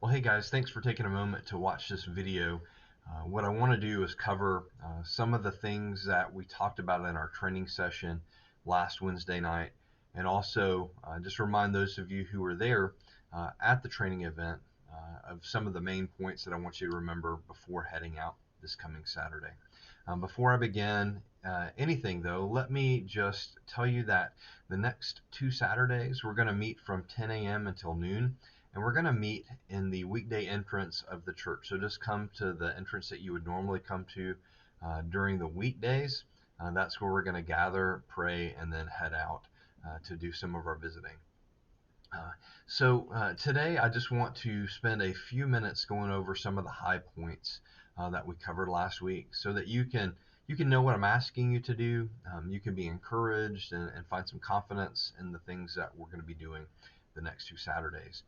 Well, hey guys, thanks for taking a moment to watch this video. What I want to do is cover some of the things that we talked about in our training session last Wednesday night, and also just remind those of you who were there at the training event of some of the main points that I want you to remember before heading out this coming Saturday. Before I begin anything though, let me just tell you that the next 2 Saturdays we're going to meet from 10 a.m. until noon, and we're going to meet in the weekday entrance of the church. So just come to the entrance that you would normally come to during the weekdays. That's where we're going to gather, pray, and then head out to do some of our visiting. Today I just want to spend a few minutes going over some of the high points that we covered last week, so that you can know what I'm asking you to do. You can be encouraged and find some confidence in the things that we're going to be doing the next 2 Saturdays.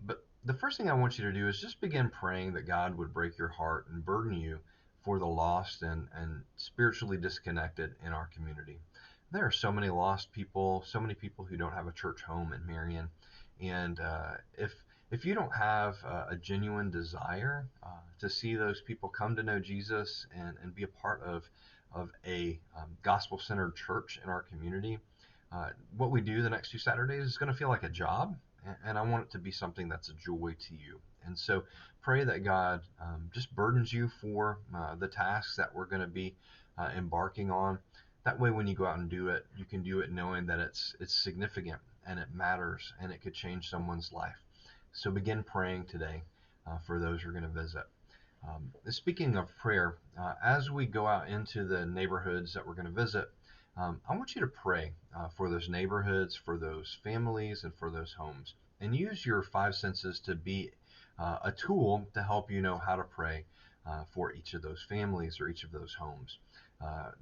But the first thing I want you to do is just begin praying that God would break your heart and burden you for the lost and spiritually disconnected in our community. There are so many lost people, so many people who don't have a church home in Marion, and if you don't have a genuine desire to see those people come to know Jesus and be a part of a gospel-centered church in our community, what we do the next 2 Saturdays is going to feel like a job, and I want it to be something that's a joy to you. And so pray that God just burdens you for the tasks that we're going to be embarking on. That way, when you go out and do it, you can do it knowing that it's significant and it matters and it could change someone's life. So begin praying today for those who are going to visit. Speaking of prayer, as we go out into the neighborhoods that we're going to visit, I want you to pray for those neighborhoods, for those families, and for those homes. And use your five senses to be a tool to help you know how to pray for each of those families or each of those homes.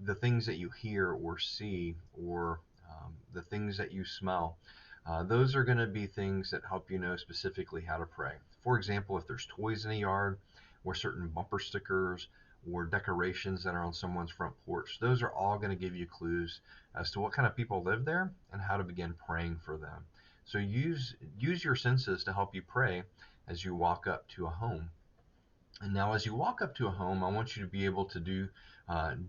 The things that you hear or see, or the things that you smell, those are going to be things that help you know specifically how to pray. For example, if there's toys in the yard, or certain bumper stickers, or decorations that are on someone's front porch, those are all going to give you clues as to what kind of people live there and how to begin praying for them. So use your senses to help you pray as you walk up to a home. And now, as you walk up to a home, I want you to be able to do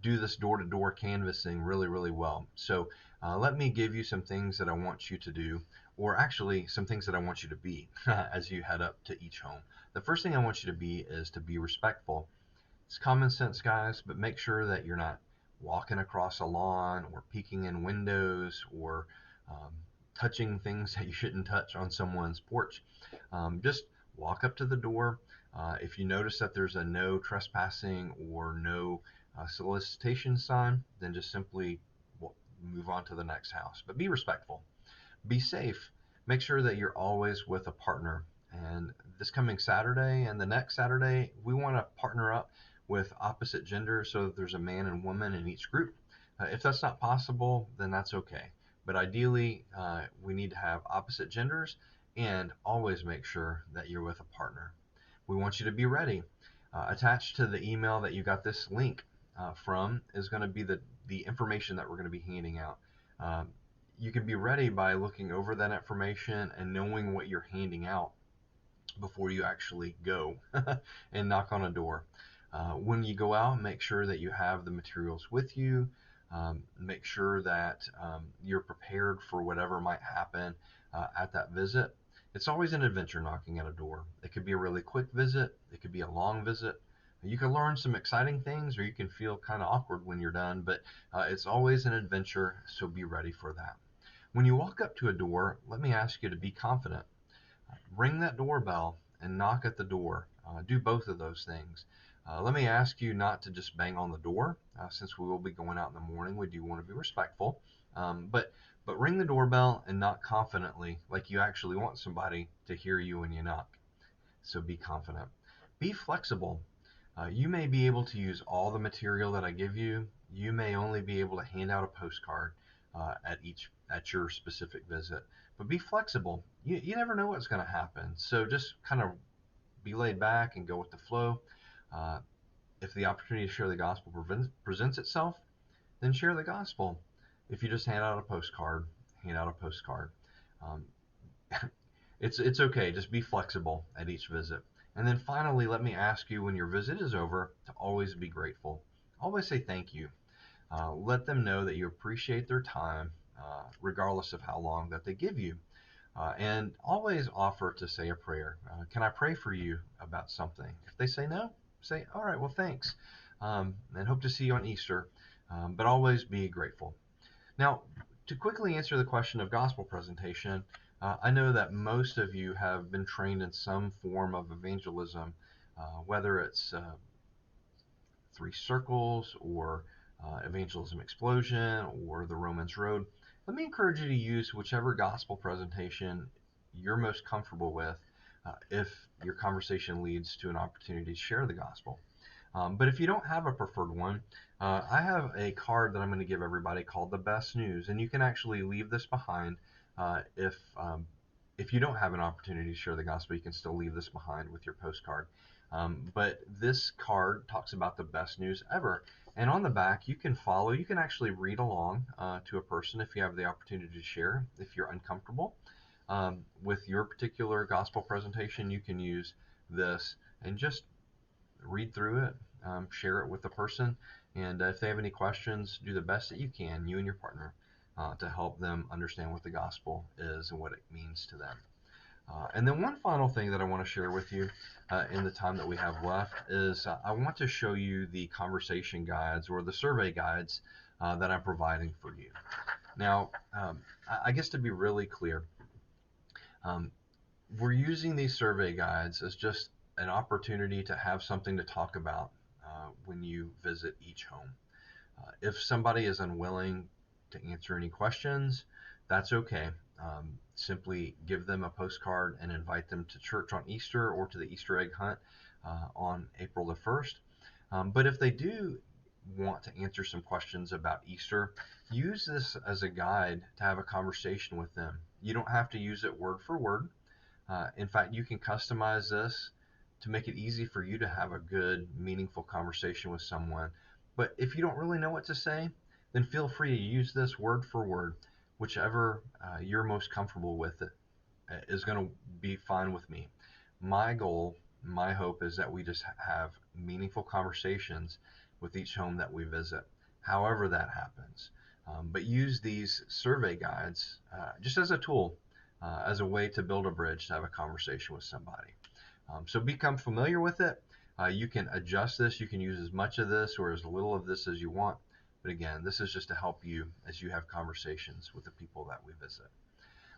this door-to-door canvassing really, really well. So let me give you some things that I want you to do, or actually some things that I want you to be as you head up to each home. The first thing I want you to be is to be respectful. It's common sense, guys, but make sure that you're not walking across a lawn or peeking in windows or um, touching things that you shouldn't touch on someone's porch. Just walk up to the door. If you notice that there's a no trespassing or no solicitation sign, then just simply move on to the next house. But be respectful. Be safe. Make sure that you're always with a partner. And this coming Saturday and the next Saturday, we want to partner up with opposite genders so that there's a man and woman in each group. If that's not possible, then that's okay. But ideally, we need to have opposite genders, and always make sure that you're with a partner. We want you to be ready. Attached to the email that you got this link from is going to be the information that we're going to be handing out. Um, you can be ready by looking over that information and knowing what you're handing out before you actually go and knock on a door. When you go out, make sure that you have the materials with you. Make sure that you're prepared for whatever might happen at that visit. It's always an adventure knocking at a door. It could be a really quick visit, it could be a long visit. You can learn some exciting things, or you can feel kind of awkward when you're done, but it's always an adventure, so be ready for that. When you walk up to a door, let me ask you to be confident. Ring that doorbell and knock at the door. Do both of those things. Let me ask you not to just bang on the door, since we will be going out in the morning. We do want to be respectful, but ring the doorbell and knock confidently, like you actually want somebody to hear you when you knock. So be confident. Be flexible. You may be able to use all the material that I give you. You may only be able to hand out a postcard at your specific visit. But be flexible. You never know what's going to happen. So just kind of be laid back and go with the flow. Uh, if the opportunity to share the gospel presents itself, then share the gospel. If you just hand out a postcard, hand out a postcard. Um, It's okay. Just be flexible at each visit. And then finally, let me ask you, when your visit is over, to always be grateful. Always say thank you. Let them know that you appreciate their time, regardless of how long that they give you. And always offer to say a prayer. Can I pray for you about something? If they say no, say, all right, well, thanks. And hope to see you on Easter. But always be grateful. Now, to quickly answer the question of gospel presentation, I know that most of you have been trained in some form of evangelism, whether it's Three Circles or Evangelism Explosion or the Romans Road. Let me encourage you to use whichever gospel presentation you're most comfortable with if your conversation leads to an opportunity to share the gospel. But if you don't have a preferred one, I have a card that I'm going to give everybody called the Best News, and you can actually leave this behind if you don't have an opportunity to share the gospel. You can still leave this behind with your postcard. But this card talks about the best news ever, and on the back you can follow. You can actually read along to a person if you have the opportunity to share. If you're uncomfortable with your particular gospel presentation, you can use this and just read through it, share it with the person, and if they have any questions, do the best that you can, you and your partner, to help them understand what the gospel is and what it means to them. And then one final thing that I want to share with you in the time that we have left is I want to show you the conversation guides or the survey guides that I'm providing for you. Now, I guess to be really clear, um, we're using these survey guides as just an opportunity to have something to talk about when you visit each home. If somebody is unwilling to answer any questions, that's okay. Simply give them a postcard and invite them to church on Easter or to the Easter egg hunt on April the 1st. But if they do want to answer some questions about Easter, use this as a guide to have a conversation with them. You don't have to use it word for word. In fact, you can customize this to make it easy for you to have a good, meaningful conversation with someone. But if you don't really know what to say, then feel free to use this word for word. Whichever you're most comfortable with it is going to be fine with me. My goal, my hope is that we just have meaningful conversations with each home that we visit, however that happens. But use these survey guides just as a tool, as a way to build a bridge to have a conversation with somebody. So become familiar with it. You can adjust this. You can use as much of this or as little of this as you want. But again, this is just to help you as you have conversations with the people that we visit.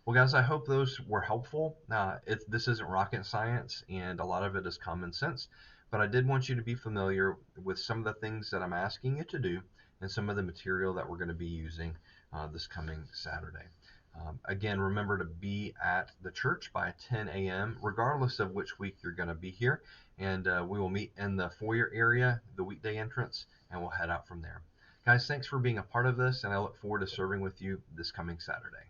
Well, guys, I hope those were helpful. This isn't rocket science, and a lot of it is common sense. But I did want you to be familiar with some of the things that I'm asking you to do and some of the material that we're going to be using this coming Saturday. Again, remember to be at the church by 10 a.m., regardless of which week you're going to be here. And we will meet in the foyer area, the weekday entrance, and we'll head out from there. Guys, thanks for being a part of this, and I look forward to serving with you this coming Saturday.